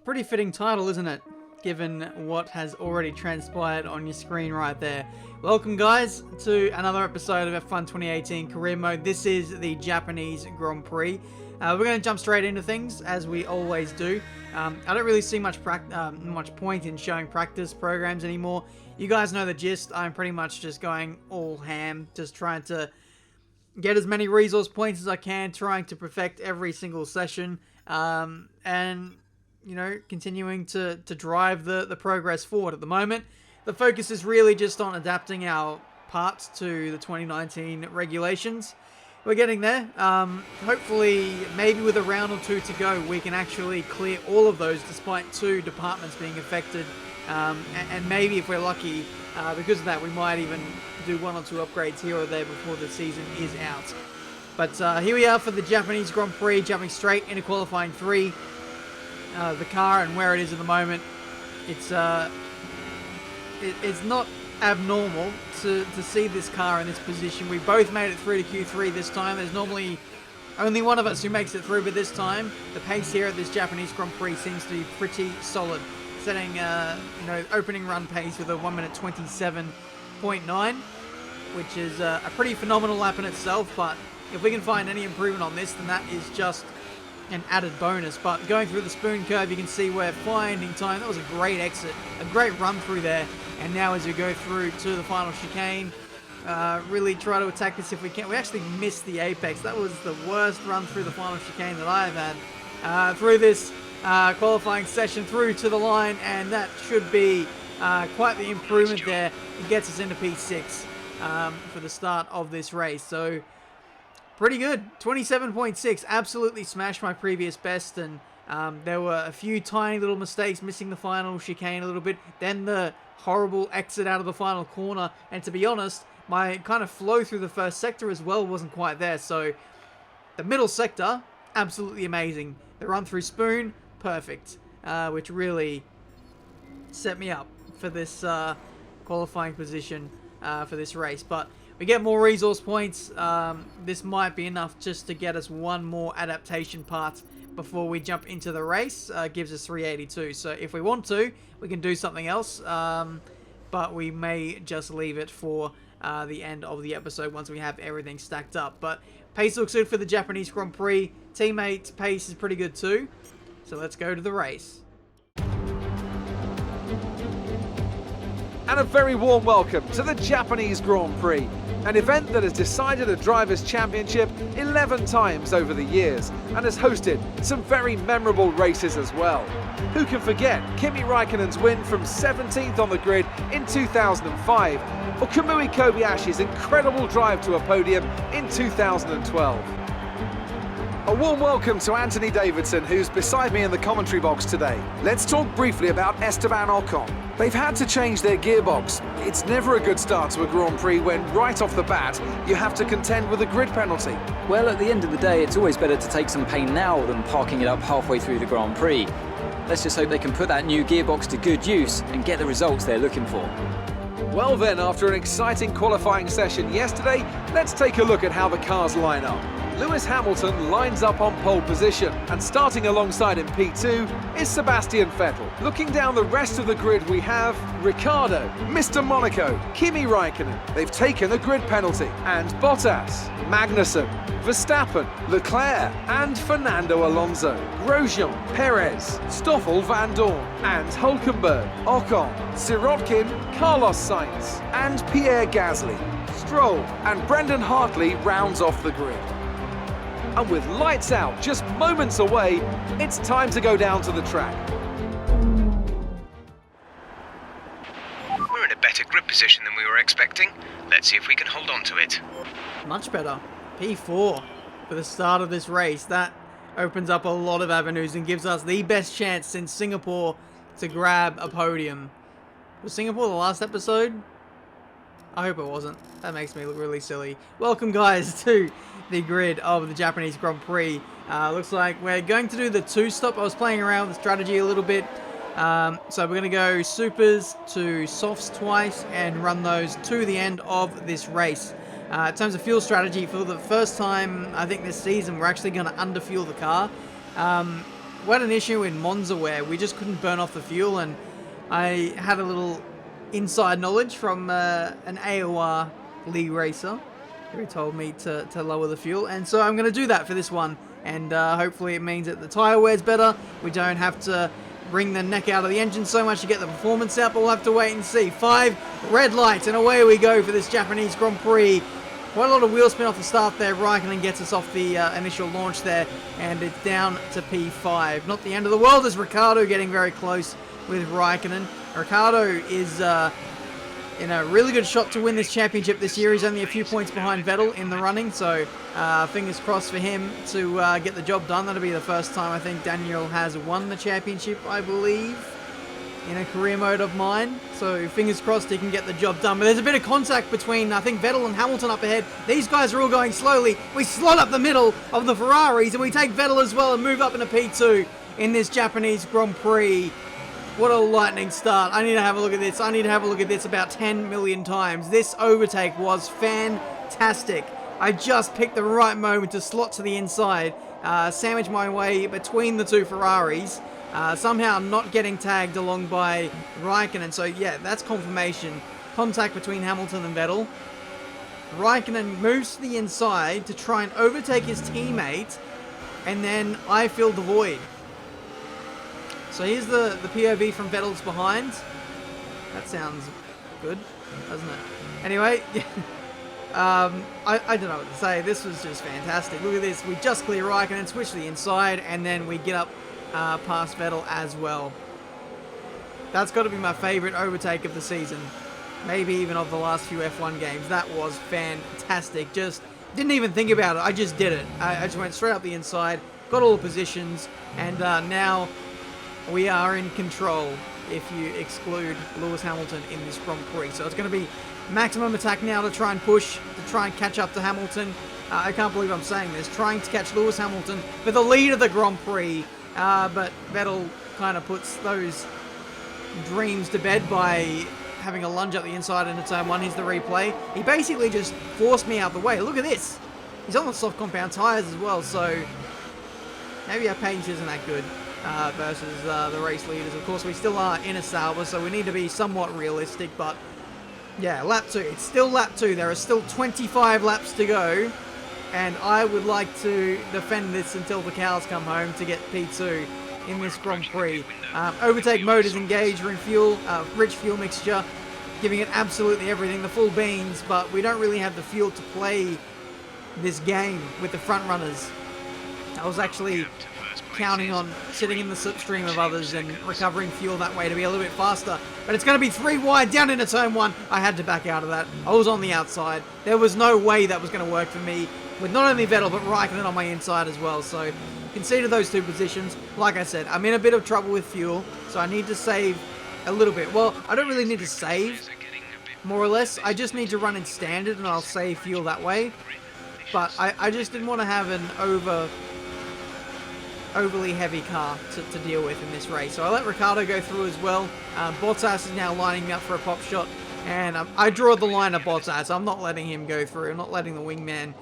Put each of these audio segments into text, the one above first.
Pretty fitting title, isn't it? Given what has already transpired on your screen right there. Welcome guys to another episode of F1 2018 Career Mode. This is the Japanese Grand Prix. We're going to jump straight into things as we always do. I don't really see much point in showing practice programs anymore. You guys know the gist. I'm pretty much just going all ham, just trying to get as many resource points as I can, trying to perfect every single session, and you know, continuing to drive the progress forward. At the moment, the focus is really just on adapting our parts to the 2019 regulations. We're getting there. Hopefully, maybe with a round or two to go, we can actually clear all of those despite two departments being affected. And maybe if we're lucky, because of that, we might even do one or two upgrades here or there before the season is out. But here we are for the Japanese Grand Prix, jumping straight into qualifying 3. The car and where it is at the moment, it's not abnormal to see this car in this position. We both made it through to Q3 this time. There's normally only one of us who makes it through, but this time the pace here at this Japanese Grand Prix seems to be pretty solid, setting opening run pace with a 1 minute 27.9, which is a pretty phenomenal lap in itself. But if we can find any improvement on this, then that is just an added bonus. But going through the spoon curve, you can see we're finding time. That was a great exit, a great run through there. And now as we go through to the final chicane, really try to attack this if we can. We actually missed the apex. That was the worst run through the final chicane that I've had through this qualifying session, through to the line, and that should be quite the improvement there. It gets us into P6 for the start of this race. So pretty good. 27.6. Absolutely smashed my previous best, and there were a few tiny little mistakes, missing the final chicane a little bit, then the horrible exit out of the final corner, and to be honest, my kind of flow through the first sector as well wasn't quite there. So the middle sector, absolutely amazing. The run through spoon, perfect, which really set me up for this qualifying position for this race. But we get more resource points. This might be enough just to get us one more adaptation part before we jump into the race. Gives us 382. So if we want to, we can do something else. But we may just leave it for the end of the episode once we have everything stacked up. But pace looks good for the Japanese Grand Prix. Teammate pace is pretty good too. So let's go to the race. And a very warm welcome to the Japanese Grand Prix, an event that has decided a driver's championship 11 times over the years and has hosted some very memorable races as well. Who can forget Kimi Raikkonen's win from 17th on the grid in 2005, or Kamui Kobayashi's incredible drive to a podium in 2012. A warm welcome to Anthony Davidson, who's beside me in the commentary box today. Let's talk briefly about Esteban Ocon. They've had to change their gearbox. It's never a good start to a Grand Prix when, right off the bat, you have to contend with a grid penalty. Well, at the end of the day, it's always better to take some pain now than parking it up halfway through the Grand Prix. Let's just hope they can put that new gearbox to good use and get the results they're looking for. Well then, after an exciting qualifying session yesterday, let's take a look at how the cars line up. Lewis Hamilton lines up on pole position, and starting alongside in P2 is Sebastian Vettel. Looking down the rest of the grid, we have Ricciardo, Mr. Monaco, Kimi Raikkonen. They've taken a grid penalty, and Bottas, Magnussen, Verstappen, Leclerc, and Fernando Alonso, Grosjean, Perez, Stoffel Van Dorn, and Hulkenberg, Ocon, Sirotkin, Carlos Sainz, and Pierre Gasly. Stroll and Brendan Hartley rounds off the grid. And with lights out just moments away, it's time to go down to the track. We're in a better grip position than we were expecting. Let's see if we can hold on to it. Much better. P4 for the start of this race. That opens up a lot of avenues and gives us the best chance since Singapore to grab a podium. Was Singapore the last episode? I hope it wasn't. That makes me look really silly. Welcome guys to the grid of the Japanese Grand Prix. Looks like we're going to do the two-stop. I was playing around with the strategy a little bit. So we're going to go supers to softs twice and run those to the end of this race. In terms of fuel strategy, for the first time I think this season, we're actually going to underfuel the car. we had an issue in Monza where we just couldn't burn off the fuel, and I had a little inside knowledge from an AOR league racer who told me to lower the fuel, and so I'm going to do that for this one, and hopefully it means that the tyre wears better. We don't have to bring the neck out of the engine so much to get the performance out, but we'll have to wait and see. 5 red lights, and away we go for this Japanese Grand Prix. Quite a lot of wheel spin off the start there. Raikkonen gets us off the initial launch there, and it's down to P5. Not the end of the world, as Ricciardo getting very close with Raikkonen. Ricciardo is in a really good shot to win this championship this year. He's only a few points behind Vettel in the running, so fingers crossed for him to get the job done. That'll be the first time I think Daniel has won the championship, I believe, in a career mode of mine. So fingers crossed he can get the job done. But there's a bit of contact between, I think, Vettel and Hamilton up ahead. These guys are all going slowly. We slot up the middle of the Ferraris, and we take Vettel as well and move up into P2 in this Japanese Grand Prix. What a lightning start. I need to have a look at this. I need to have a look at this about 10 million times. This overtake was fantastic. I just picked the right moment to slot to the inside, sandwich my way between the two Ferraris, somehow not getting tagged along by Raikkonen. So yeah, that's confirmation. Contact between Hamilton and Vettel. Raikkonen moves to the inside to try and overtake his teammate, and then I fill the void. So here's the POV from Vettel's behind. That sounds good, doesn't it? Anyway, I don't know what to say. This was just fantastic. Look at this. We just clear Raikkonen, switch to the inside, and then we get up past Vettel as well. That's got to be my favorite overtake of the season. Maybe even of the last few F1 games. That was fantastic. Just didn't even think about it. I just did it. I just went straight up the inside, got all the positions, and now we are in control if you exclude Lewis Hamilton in this Grand Prix. So it's going to be maximum attack now to try and push, to try and catch up to Hamilton. I can't believe I'm saying this. Trying to catch Lewis Hamilton for the lead of the Grand Prix. But Vettel kind of puts those dreams to bed by having a lunge up the inside into turn 1. Here's the replay. He basically just forced me out the way. Look at this. He's on the soft compound tyres as well, so maybe our pace isn't that good versus the race leaders. Of course, we still are in a Sauber, so we need to be somewhat realistic, but yeah, lap 2. It's still lap 2. There are still 25 laps to go, and I would like to defend this until the cows come home to get P2 in this Grand Prix. Overtake mode is engaged. We're in fuel, rich fuel mixture, giving it absolutely everything, the full beans, but we don't really have the fuel to play this game with the front runners. I was actually counting on sitting in the slipstream of others and recovering fuel that way to be a little bit faster. But it's going to be 3 wide down into turn 1. I had to back out of that. I was on the outside. There was no way that was going to work for me with not only Vettel but Raikkonen on my inside as well. So conceded those 2 positions. Like I said, I'm in a bit of trouble with fuel, so I need to save a little bit. Well, I don't really need to save, more or less. I just need to run in standard and I'll save fuel that way. But I just didn't want to have an overly heavy car to deal with in this race. So I let Ricciardo go through as well. Bottas is now lining me up for a pop shot, and I draw the line at Bottas. I'm not letting him go through. I'm not letting the wingman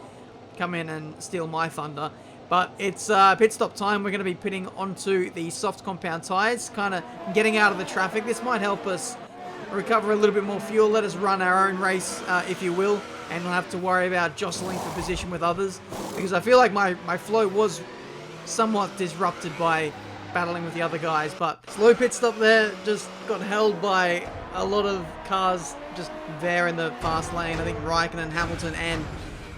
come in and steal my thunder. But it's pit stop time. We're going to be pitting onto the soft compound tyres, kind of getting out of the traffic. This might help us recover a little bit more fuel. Let us run our own race, if you will, and we'll have to worry about jostling for position with others, because I feel like my flow was somewhat disrupted by battling with the other guys. But slow pit stop there, just got held by a lot of cars just there in the fast lane. I think Raikkonen, Hamilton and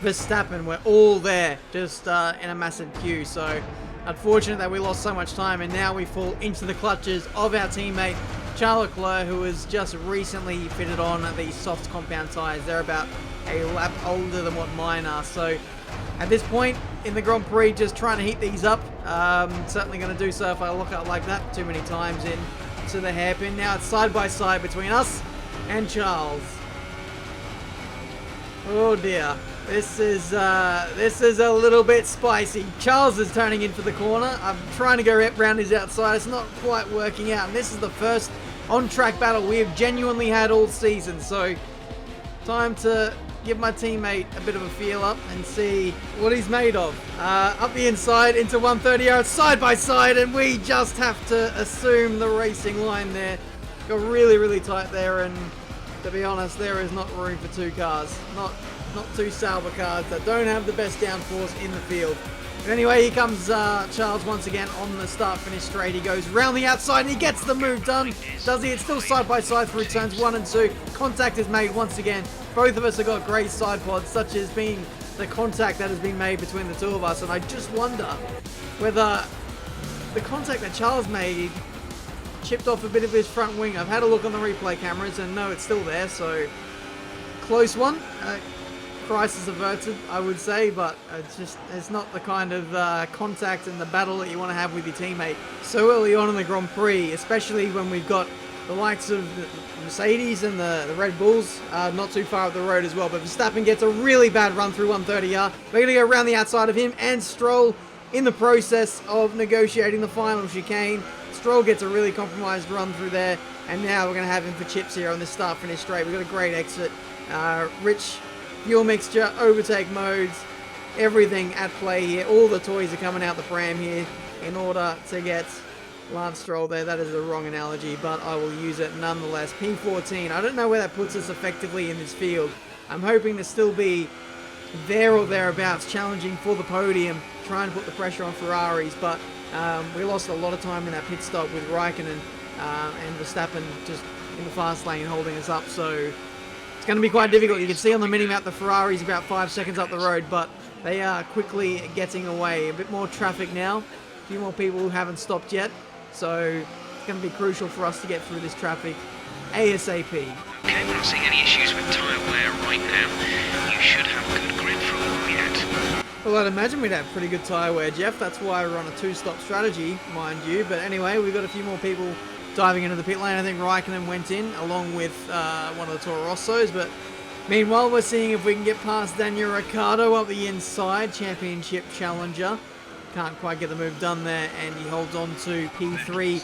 Verstappen were all there, just in a massive queue. So unfortunate that we lost so much time, and now we fall into the clutches of our teammate Charles Leclerc, who has just recently fitted on these soft compound tyres. They're about a lap older than what mine are. So at this point in the Grand Prix, just trying to heat these up. Certainly going to do so if I look up like that too many times into the hairpin. Now it's side by side between us and Charles. Oh dear, this is a little bit spicy. Charles is turning in for the corner. I'm trying to go round his outside. It's not quite working out, and this is the first on-track battle we have genuinely had all season. So time to give my teammate a bit of a feel up and see what he's made of. Up the inside into 130 yards, side by side, and we just have to assume the racing line there. Got really, really tight there, and to be honest, there is not room for two cars. Not two Sauber cars that don't have the best downforce in the field. But anyway, here comes Charles once again on the start-finish straight. He goes round the outside and he gets the move done. Does he? It's still side-by-side through turns 1 and 2. Contact is made once again. Both of us have got great side pods, such as being the contact that has been made between the two of us. And I just wonder whether the contact that Charles made chipped off a bit of his front wing. I've had a look on the replay cameras and no, it's still there. So close one. Crisis averted, I would say, but it's not the kind of contact and the battle that you want to have with your teammate so early on in the Grand Prix, especially when we've got the likes of the Mercedes and the Red Bulls not too far up the road as well. But Verstappen gets a really bad run through 130R. We're going to go around the outside of him, and Stroll, in the process of negotiating the final chicane, Stroll gets a really compromised run through there, and now we're going to have him for chips here on this start-finish straight. We've got a great exit, rich fuel mixture, overtake modes, everything at play here. All the toys are coming out the pram here in order to get Lance Stroll there. That is the wrong analogy, but I will use it nonetheless. P14. I don't know where that puts us effectively in this field. I'm hoping to still be there or thereabouts, challenging for the podium, trying to put the pressure on Ferraris, but we lost a lot of time in that pit stop with Raikkonen and Verstappen just in the fast lane holding us up, so it's going to be quite difficult. You can see on the mini-map the Ferrari's about 5 seconds up the road, but they are quickly getting away. A bit more traffic now, a few more people who haven't stopped yet, so it's going to be crucial for us to get through this traffic ASAP. Okay, we're not seeing any issues with tyre wear right now. You should have good grip for a while yet. Well, I'd imagine we'd have pretty good tyre wear, Jeff. That's why we're on a two-stop strategy, mind you. But anyway, we've got a few more people diving into the pit lane. I think Raikkonen went in along with one of the Toro Rossos, but meanwhile we're seeing if we can get past Daniel Ricciardo up the inside, championship challenger. Can't quite get the move done there, and he holds on to P3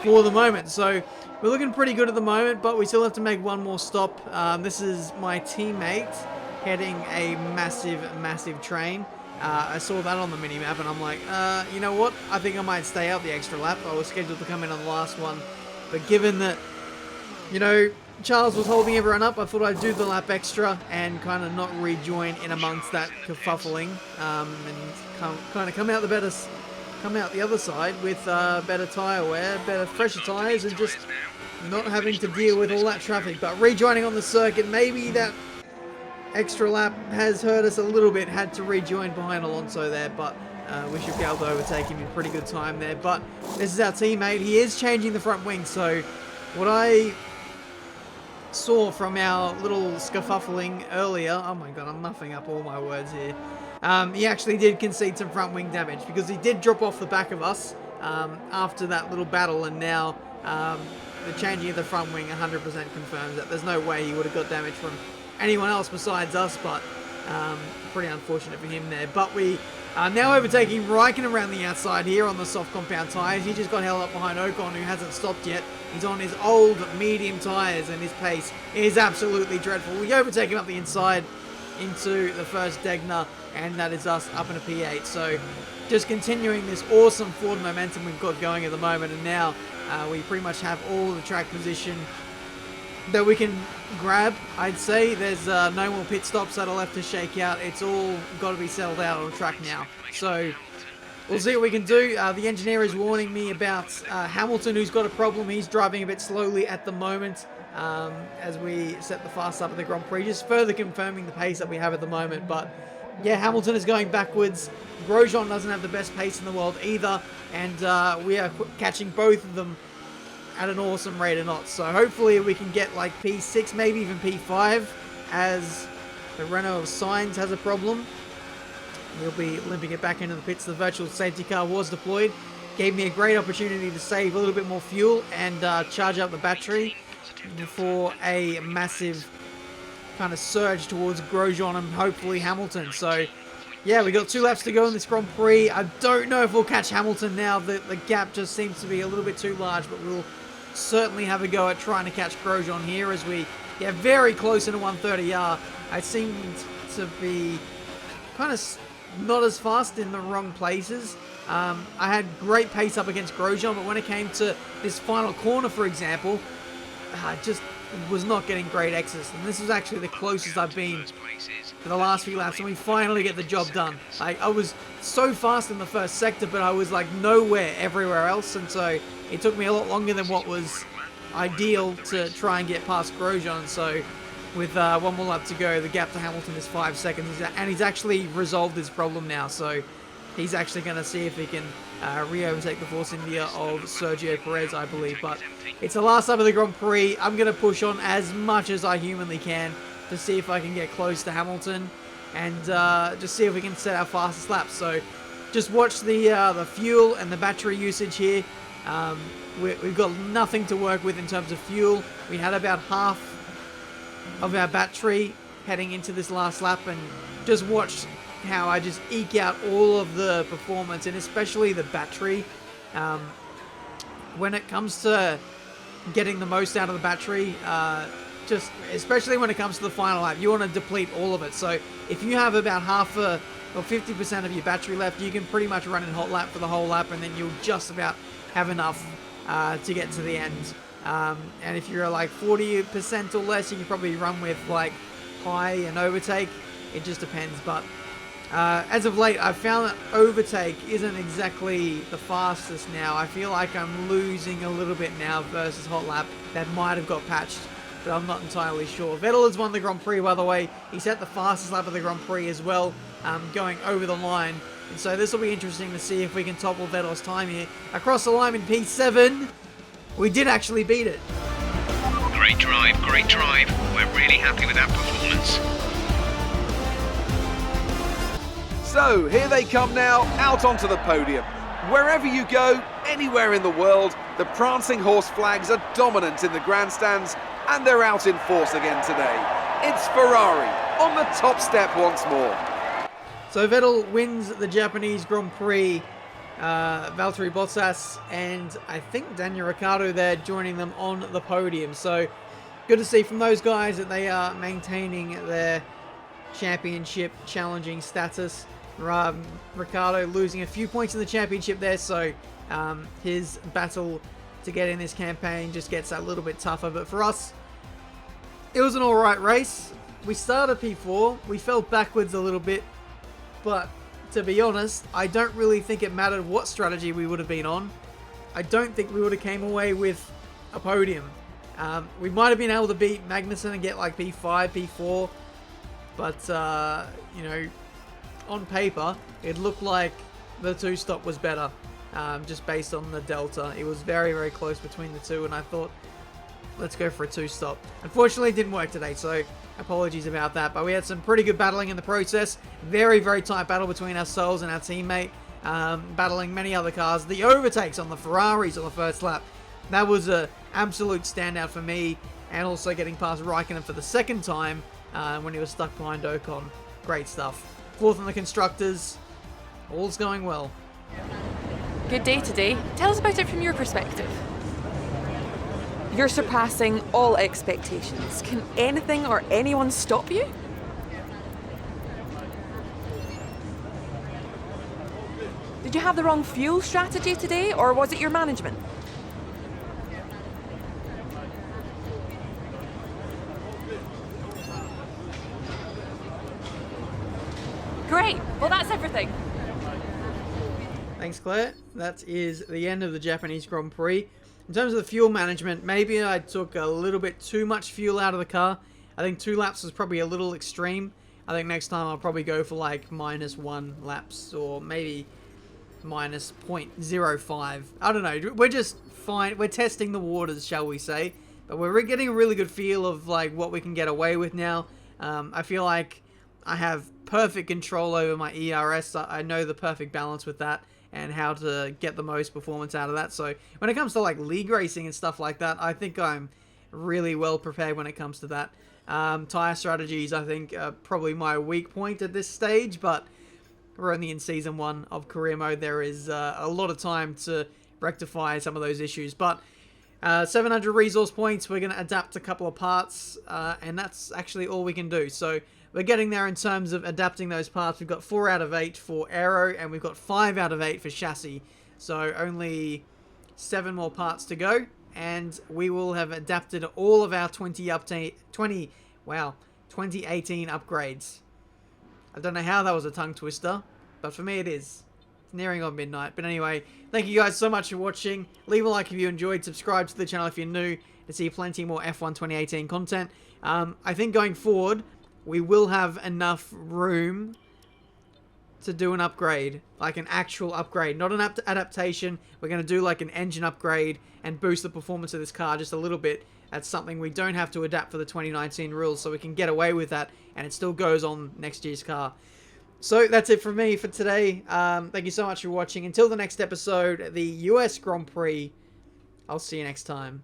for the moment. So we're looking pretty good at the moment, but we still have to make one more stop. This is my teammate heading a massive train. I saw that on the mini-map and I'm like, you know what? I think I might stay out the extra lap. I was scheduled to come in on the last one. But given that, you know, Charles was holding everyone up, I thought I'd do the lap extra and kind of not rejoin in amongst that kerfuffling. And kind of come out the other side with better tyre wear, better fresher tyres, and just not having to deal with all that traffic. But rejoining on the circuit, maybe that extra lap has hurt us a little bit. Had to rejoin behind Alonso there, but we should be able to overtake him in pretty good time there. But this is our teammate. He is changing the front wing, so what I saw from our little scuffling earlier, oh my god, I'm muffing up all my words here. He actually did concede some front wing damage because he did drop off the back of us after that little battle, and now the changing of the front wing 100% confirms that there's no way he would have got damage from anyone else besides us, but pretty unfortunate for him there. But we are now overtaking Raikkonen around the outside here on the soft compound tyres. He just got held up behind Ocon, who hasn't stopped yet. He's on his old medium tyres, and his pace is absolutely dreadful. We overtake him up the inside into the first Degner, and that is us up in a P8. So just continuing this awesome forward momentum we've got going at the moment, and now we pretty much have all the track position that we can grab. I'd say there's no more pit stops that are left to shake out. It's all got to be settled out on track now. So we'll see what we can do. The engineer is warning me about Hamilton, who's got a problem. He's driving a bit slowly at the moment as we set the fast up at the Grand Prix, just further confirming the pace that we have at the moment. But yeah, Hamilton is going backwards. Grosjean doesn't have the best pace in the world either, and we are catching both of them at an awesome rate of knots. So hopefully we can get like P6, maybe even P5, as the Renault of Sainz has a problem. We'll be limping it back into the pits. The virtual safety car was deployed. Gave me a great opportunity to save a little bit more fuel and charge up the battery for a massive kind of surge towards Grosjean and hopefully Hamilton. So yeah, we got 2 laps to go in this Grand Prix. I don't know if we'll catch Hamilton now. The gap just seems to be a little bit too large, but we'll certainly have a go at trying to catch Grosjean here as we Yeah, very close in a 130R. I seemed to be kind of not as fast in the wrong places. I had great pace up against Grosjean, but when it came to this final corner, for example, I just was not getting great X's. And this was actually the closest I've been for the last few laps, and we finally get the job done. I was so fast in the first sector, but I was like nowhere everywhere else, and so it took me a lot longer than what was ideal to try and get past Grosjean. So with one more lap to go, the gap to Hamilton is 5 seconds, and he's actually resolved his problem now. So he's actually going to see if he can re-overtake the Force India of Sergio Perez, I believe. But it's the last lap of the Grand Prix. I'm going to push on as much as I humanly can to see if I can get close to Hamilton and just see if we can set our fastest lap. So just watch the fuel and the battery usage here. We've got nothing to work with in terms of fuel. We had about half of our battery heading into this last lap, and just watch how I just eke out all of the performance, and especially the battery. When it comes to getting the most out of the battery, just especially when it comes to the final lap, you want to deplete all of it. So if you have about half or 50% of your battery left, you can pretty much run in hot lap for the whole lap, and then you'll just about have enough to get to the end. And if you're like 40% or less, you can probably run with like high and overtake. It just depends. But as of late, I've found that overtake isn't exactly the fastest now. I feel like I'm losing a little bit now versus hot lap. That might have got patched, but I'm not entirely sure. Vettel has won the Grand Prix, by the way. He set the fastest lap of the Grand Prix as well, going over the line. And so this will be interesting to see if we can topple Vettel's time here. Across the line in P7, we did actually beat it. Great drive, great drive. We're really happy with that performance. So here they come now, out onto the podium. Wherever you go, anywhere in the world, the prancing horse flags are dominant in the grandstands, and they're out in force again today. It's Ferrari on the top step once more. So Vettel wins the Japanese Grand Prix. Valtteri Bottas and I think Daniel Ricciardo there joining them on the podium. So good to see from those guys that they are maintaining their championship challenging status. Ricciardo losing a few points in the championship there, so his battle to get in this campaign just gets a little bit tougher. But for us, it was an alright race. We started P4, we fell backwards a little bit, but to be honest, I don't really think it mattered what strategy we would have been on. I don't think we would have came away with a podium. We might have been able to beat Magnussen and get like P5, P4, but you know, on paper, it looked like the two-stop was better, just based on the delta. It was very, very close between the two, and I thought, let's go for a two-stop. Unfortunately, it didn't work today, so apologies about that. But we had some pretty good battling in the process. Very, very tight battle between ourselves and our teammate, battling many other cars. The overtakes on the Ferraris on the first lap, that was an absolute standout for me, and also getting past Raikkonen for the second time when he was stuck behind Ocon. Great stuff. Fourth on the constructors, all's going well. Good day today. Tell us about it from your perspective. You're surpassing all expectations. Can anything or anyone stop you? Did you have the wrong fuel strategy today, or was it your management? Great. Well, that's everything. Thanks, Claire. That is the end of the Japanese Grand Prix. In terms of the fuel management, maybe I took a little bit too much fuel out of the car. I think 2 laps was probably a little extreme. I think next time I'll probably go for like -1 laps, or maybe minus 0.05. I don't know. We're just fine. We're testing the waters, shall we say. But we're getting a really good feel of like what we can get away with now. I feel like I have perfect control over my ERS. I know the perfect balance with that and how to get the most performance out of that. So when it comes to like league racing and stuff like that, I think I'm really well prepared when it comes to that. Tire strategies, I think, are probably my weak point at this stage, but we're only in Season 1 of Career Mode. There is a lot of time to rectify some of those issues. But 700 resource points. We're going to adapt a couple of parts, and that's actually all we can do. So we're getting there in terms of adapting those parts. We've got 4 out of 8 for aero, and we've got 5 out of 8 for chassis. So only 7 more parts to go, and we will have adapted all of our 2018 upgrades. I don't know how that was a tongue twister, but for me it is. It's nearing on midnight. But anyway, thank you guys so much for watching. Leave a like if you enjoyed. Subscribe to the channel if you're new to see plenty more F1 2018 content. I think going forward, we will have enough room to do an upgrade. Like an actual upgrade. Not an adaptation. We're going to do like an engine upgrade and boost the performance of this car just a little bit. That's something we don't have to adapt for the 2019 rules, so we can get away with that, and it still goes on next year's car. So that's it from me for today. Thank you so much for watching. Until the next episode, the US Grand Prix. I'll see you next time.